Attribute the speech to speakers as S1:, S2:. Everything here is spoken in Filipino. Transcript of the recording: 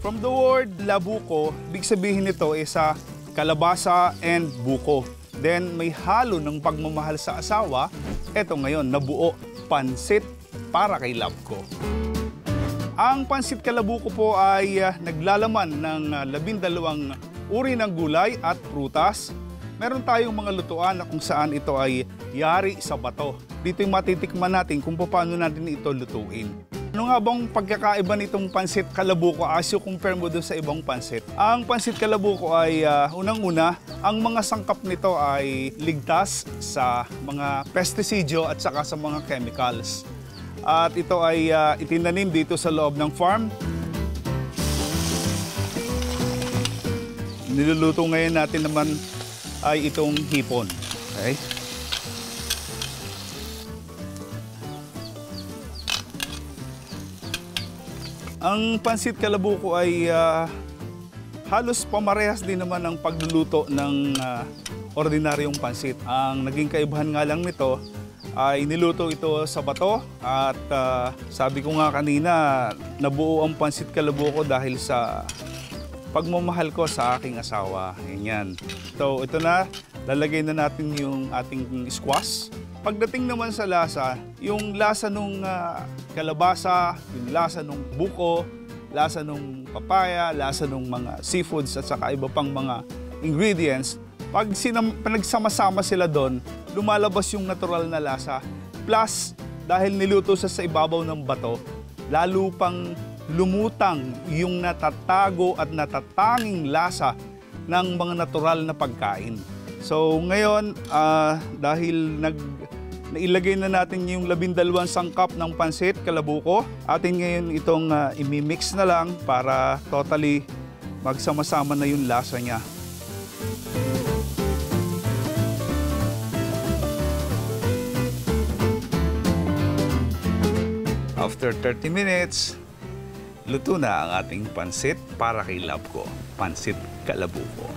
S1: From the word labuko, big sabihin nito is sa kalabasa and buko. Then may halo ng pagmamahal sa asawa. Eto ngayon, nabuo, pansit para kay love ko. Ang pansit kalabuko po ay naglalaman ng 12 uri ng gulay at prutas. Meron tayong mga lutuan na kung saan ito ay yari sa bato. Dito yung matitikman natin kung paano natin ito lutuin. Ano nga bang pagkakaiba nitong pansit kalabuko as you compare mo dun sa ibang pansit? Ang pansit kalabuko ay unang-una, ang mga sangkap nito ay ligtas sa mga pestisidyo at saka sa mga chemicals. At ito ay itinanim dito sa loob ng farm. Niluluto ngayon natin naman ay itong hipon. Okay? Ang pansit kalabuko ay halos pamarehas din naman ang pagluluto ng ordinaryong pansit. Ang naging kaibahan nga lang nito ay niluto ito sa bato at sabi ko nga kanina, nabuo ang pansit kalabuko dahil sa pagmamahal ko sa aking asawa. Ganyan. So ito na, lalagay na natin yung ating squash. Pagdating naman sa lasa, yung lasa nung kalabasa, yung lasa nung buko, lasa nung papaya, lasa nung mga seafoods at saka iba pang mga ingredients, pag pinagsama-sama sila doon, lumalabas yung natural na lasa. Plus, dahil niluto sa ibabaw ng bato, lalo pang lumutang yung natatago at natatanging lasa ng mga natural na pagkain. So ngayon, dahil nailagay na natin yung 12 sangkap ng pansit kalabuko, atin ngayon itong imimix na lang para totally magsama-sama na yung lasa niya. After 30 minutes, luto na ang ating pansit para kay love ko, pansit kalabuko.